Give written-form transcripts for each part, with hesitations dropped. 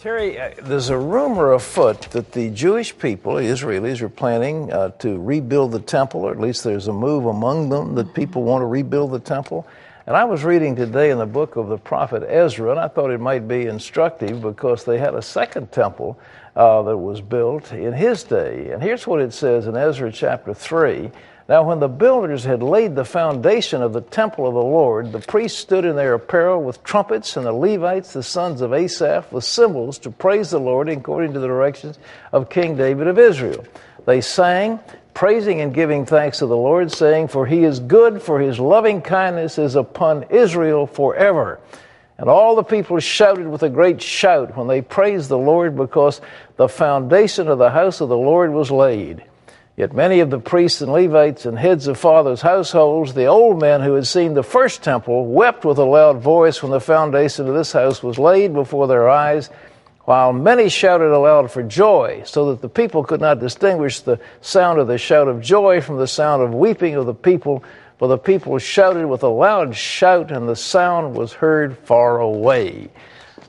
Terry, there's a rumor afoot that the Jewish people, the Israelis, are planning to rebuild the temple, or at least there's a move among them that people want to rebuild the temple. And I was reading today in the book of the prophet Ezra, and I thought it might be instructive because they had a second temple that was built in his day. And here's what it says in Ezra chapter 3. Now, when the builders had laid the foundation of the temple of the Lord, the priests stood in their apparel with trumpets, and the Levites, the sons of Asaph, with cymbals to praise the Lord according to the directions of King David of Israel. They sang, praising and giving thanks to the Lord, saying, "For he is good, for his loving kindness is upon Israel forever." And all the people shouted with a great shout when they praised the Lord, because the foundation of the house of the Lord was laid. Yet many of the priests and Levites and heads of fathers' households, the old men who had seen the first temple, wept with a loud voice when the foundation of this house was laid before their eyes, while many shouted aloud for joy, so that the people could not distinguish the sound of the shout of joy from the sound of weeping of the people, for the people shouted with a loud shout, and the sound was heard far away.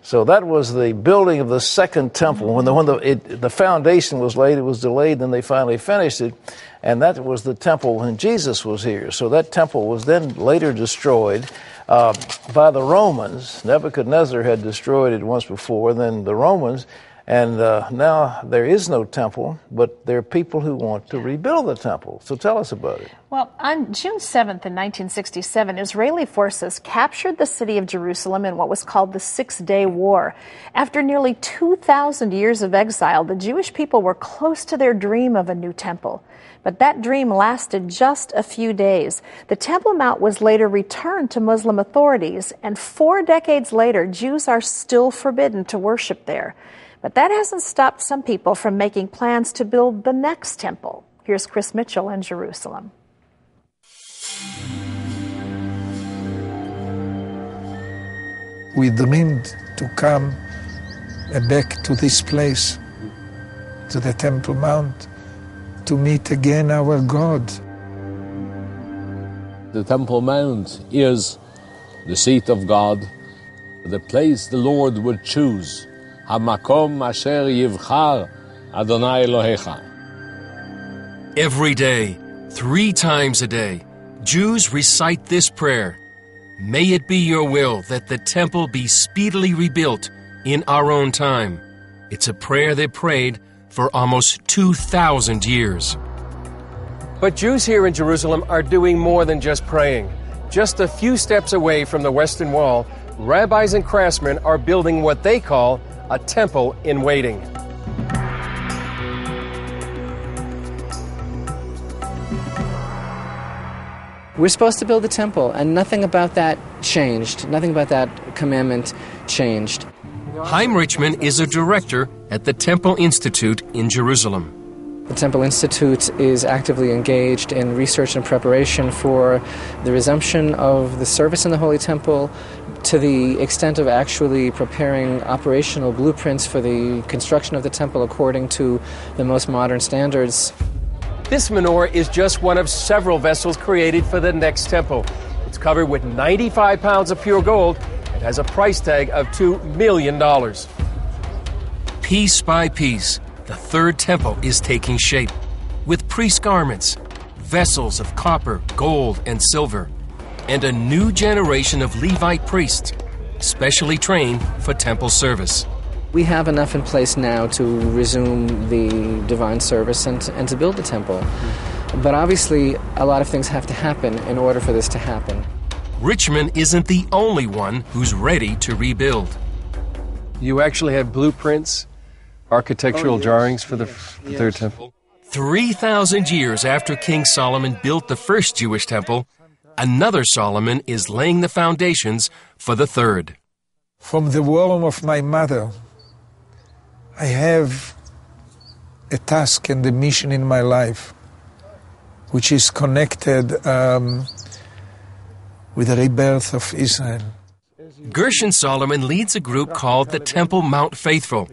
So that was the building of the second temple. When the foundation was laid, it was delayed, then they finally finished it. And that was the temple when Jesus was here. So that temple was then later destroyed by the Romans. Nebuchadnezzar had destroyed it once before, then the Romans. And now there is no temple, but there are people who want to rebuild the temple. So tell us about it. Well, on June 7th in 1967, Israeli forces captured the city of Jerusalem in what was called the Six-Day War. After nearly 2,000 years of exile, the Jewish people were close to their dream of a new temple. But that dream lasted just a few days. The Temple Mount was later returned to Muslim authorities, and 4 decades later, Jews are still forbidden to worship there. But that hasn't stopped some people from making plans to build the next temple. Here's Chris Mitchell in Jerusalem. We dreamed to come back to this place, to the Temple Mount, to meet again our God. The Temple Mount is the seat of God, the place the Lord would choose. Hamakom asher yivchar Adonai Elohecha. Every day, 3 times a day, Jews recite this prayer: "May it be your will that the temple be speedily rebuilt in our own time." It's a prayer they prayed for almost 2,000 years. But Jews here in Jerusalem are doing more than just praying. Just a few steps away from the Western Wall, rabbis and craftsmen are building what they call a temple in waiting. We're supposed to build a temple, and nothing about that changed. Nothing about that commandment changed. Chaim Richman is a director at the Temple Institute in Jerusalem. The Temple Institute is actively engaged in research and preparation for the resumption of the service in the Holy Temple, to the extent of actually preparing operational blueprints for the construction of the temple according to the most modern standards. This menorah is just one of several vessels created for the next temple. It's covered with 95 pounds of pure gold and has a price tag of $2 million. Piece by piece, the third temple is taking shape, with priest garments, vessels of copper, gold, and silver, and a new generation of Levite priests, specially trained for temple service. We have enough in place now to resume the divine service and to build the temple. But obviously, a lot of things have to happen in order for this to happen. Richmond isn't the only one who's ready to rebuild. You actually have blueprints, architectural drawings for the third temple? 3,000 years after King Solomon built the first Jewish temple, another Solomon is laying the foundations for the third. From the womb of my mother, I have a task and a mission in my life, which is connected with the rebirth of Israel. Gershon Solomon leads a group called the Temple Mount Faithful.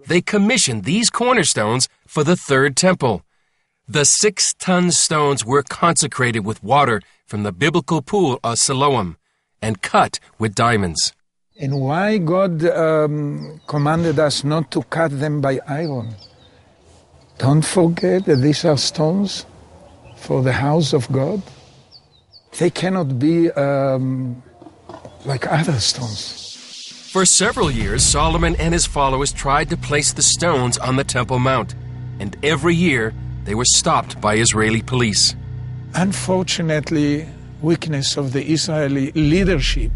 They commissioned these cornerstones for the third temple. The 6-ton stones were consecrated with water from the biblical pool of Siloam and cut with diamonds. And why God commanded us not to cut them by iron? Don't forget that these are stones for the house of God. They cannot be like other stones. For several years, Solomon and his followers tried to place the stones on the Temple Mount, and every year they were stopped by Israeli police. Unfortunately, weakness of the Israeli leadership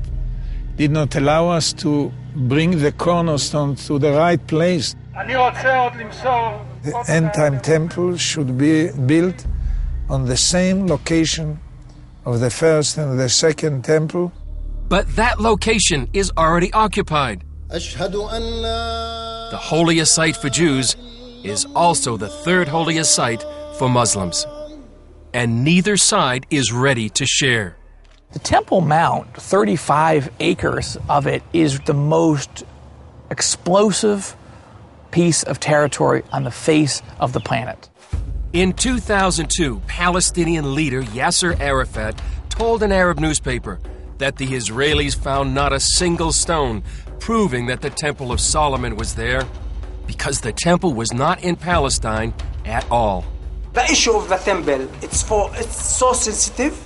did not allow us to bring the cornerstone to the right place. The end-time temple should be built on the same location of the first and the second temple. But that location is already occupied. The holiest site for Jews is also the third holiest site for Muslims. And neither side is ready to share. The Temple Mount, 35 acres of it, is the most explosive piece of territory on the face of the planet. In 2002, Palestinian leader Yasser Arafat told an Arab newspaper that the Israelis found not a single stone proving that the Temple of Solomon was there because the temple was not in Palestine at all. The issue of the temple, it's so sensitive.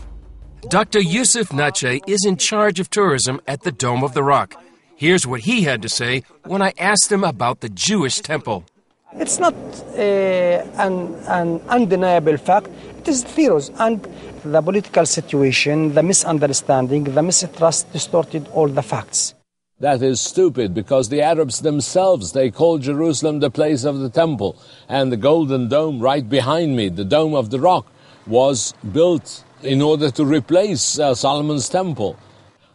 Dr. Yusuf Nache is in charge of tourism at the Dome of the Rock. Here's what he had to say when I asked him about the Jewish temple. It's not an undeniable fact. It is theories, and the political situation, the misunderstanding, the mistrust distorted all the facts. That is stupid, because the Arabs themselves, they call Jerusalem the place of the temple. And the Golden Dome right behind me, the Dome of the Rock, was built in order to replace Solomon's temple.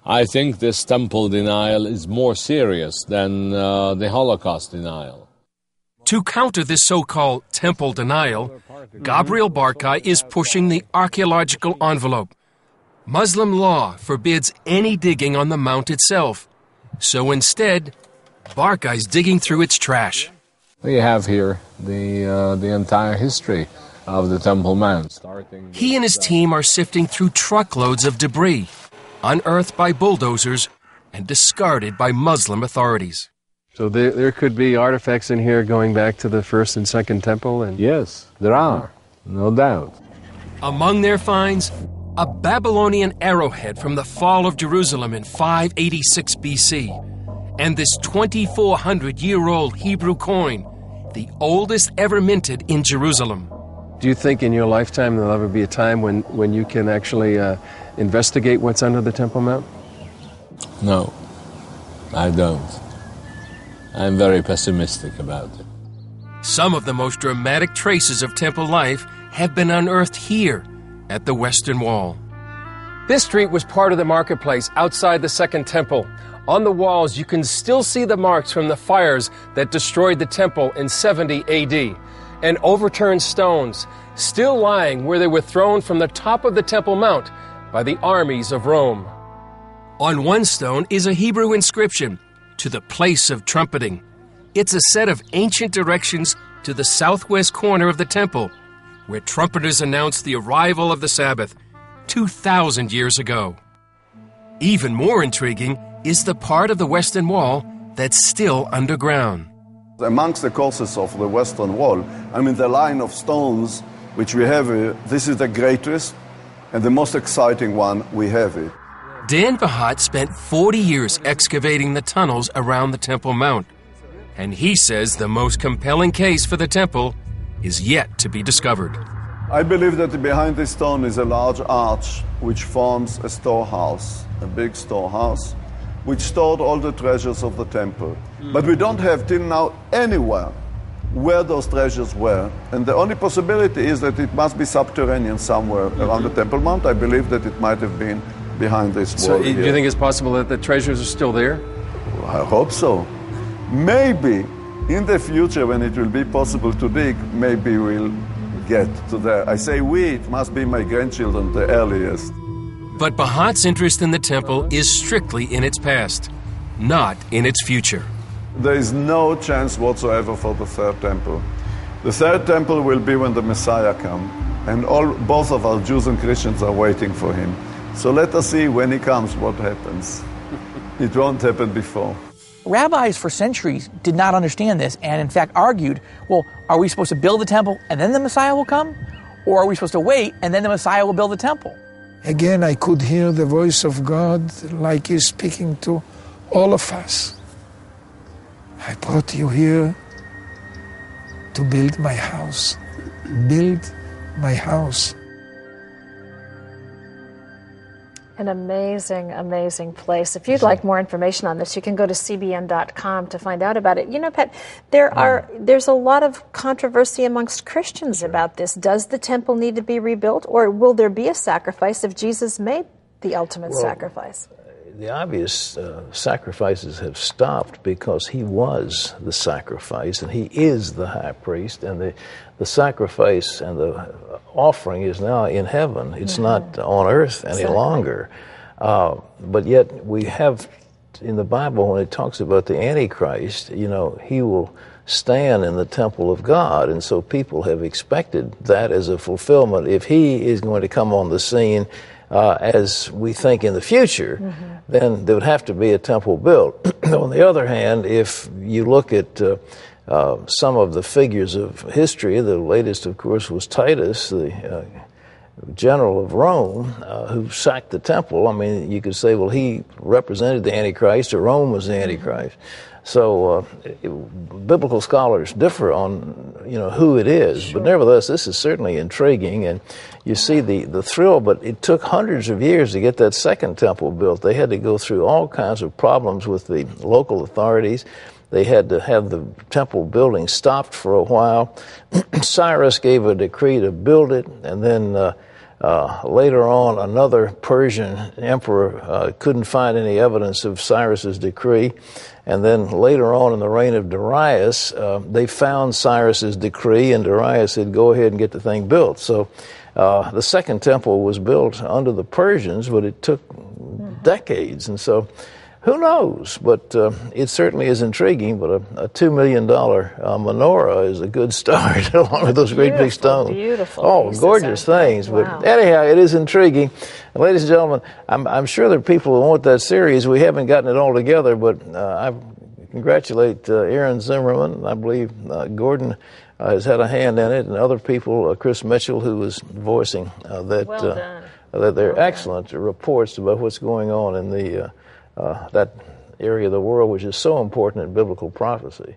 I think this temple denial is more serious than the Holocaust denial. To counter this so-called temple denial, Gabriel Barkay is pushing the archaeological envelope. Muslim law forbids any digging on the mount itself. So instead, Barkay's digging through its trash. We have here the entire history of the Temple Mount. He and his team are sifting through truckloads of debris, unearthed by bulldozers and discarded by Muslim authorities. So there could be artifacts in here going back to the first and second temple? And yes, there are, no doubt. Among their finds, a Babylonian arrowhead from the fall of Jerusalem in 586 BC, and this 2,400-year-old Hebrew coin, the oldest ever minted in Jerusalem. Do you think in your lifetime there'll ever be a time when you can actually investigate what's under the Temple Mount? No, I don't. I'm very pessimistic about it. Some of the most dramatic traces of temple life have been unearthed here at the Western Wall. This street was part of the marketplace outside the Second Temple. On the walls, you can still see the marks from the fires that destroyed the temple in 70 AD, and overturned stones still lying where they were thrown from the top of the Temple Mount by the armies of Rome. On one stone is a Hebrew inscription, "To the place of trumpeting." It's a set of ancient directions to the southwest corner of the temple, where trumpeters announced the arrival of the Sabbath 2,000 years ago. Even more intriguing is the part of the Western Wall that's still underground. Amongst the courses of the Western Wall, the line of stones which we have here, this is the greatest and the most exciting one we have here. Dan Bahat spent 40 years excavating the tunnels around the Temple Mount, and he says the most compelling case for the temple is yet to be discovered. I believe that behind this stone is a large arch which forms a storehouse, a big storehouse, which stored all the treasures of the temple. But we don't have till now anywhere where those treasures were, and the only possibility is that it must be subterranean somewhere around the Temple Mount. I believe that it might have been behind this wall. So do you think it's possible that the treasures are still there? I hope so. Maybe in the future, when it will be possible to dig, maybe we'll get to there. I say we, it must be my grandchildren, the earliest. But Bahat's interest in the temple is strictly in its past, not in its future. There is no chance whatsoever for the third temple. The third temple will be when the Messiah comes, and both of our Jews and Christians are waiting for him. So let us see when he comes what happens. It won't happen before. Rabbis for centuries did not understand this and in fact argued, well, are we supposed to build the temple and then the Messiah will come? Or are we supposed to wait and then the Messiah will build the temple? Again, I could hear the voice of God like He's speaking to all of us. I brought you here to build my house. Build my house. An amazing, amazing place. If you'd like more information on this, you can go to cbn.com to find out about it. You know, Pat, there's a lot of controversy amongst Christians about this. Does the temple need to be rebuilt, or will there be a sacrifice if Jesus made the ultimate sacrifice? The obvious sacrifices have stopped because He was the sacrifice and He is the high priest, and the sacrifice and the offering is now in heaven. It's not on earth any longer. But yet we have in the Bible, when it talks about the Antichrist, you know, he will stand in the temple of God, and so people have expected that as a fulfillment. If he is going to come on the scene as we think in the future, then there would have to be a temple built. On the other hand, if you look at some of the figures of history, the latest, of course, was Titus, the general of Rome, who sacked the temple. I mean, you could say, well, he represented the Antichrist, or Rome was the Antichrist. So biblical scholars differ on, you know, who it is, but nevertheless, this is certainly intriguing, and you see the thrill. But it took hundreds of years to get that second temple built. They had to go through all kinds of problems with the local authorities. They had to have the temple building stopped for a while. Cyrus gave a decree to build it, and then later on, another Persian emperor couldn't find any evidence of Cyrus's decree. And then later on in the reign of Darius, they found Cyrus's decree, and Darius said, go ahead and get the thing built. So the second temple was built under the Persians, but it took decades. And so who knows? But it certainly is intriguing. But a $2 million menorah is a good start, along with those great big stones. Beautiful. Oh, gorgeous things. Wow. But anyhow, it is intriguing. And ladies and gentlemen, I'm sure there are people who want that series. We haven't gotten it all together, but I congratulate Aaron Zimmerman. I believe Gordon has had a hand in it, and other people, Chris Mitchell, who was voicing that they're excellent reports about what's going on in the that area of the world which is so important in biblical prophecy.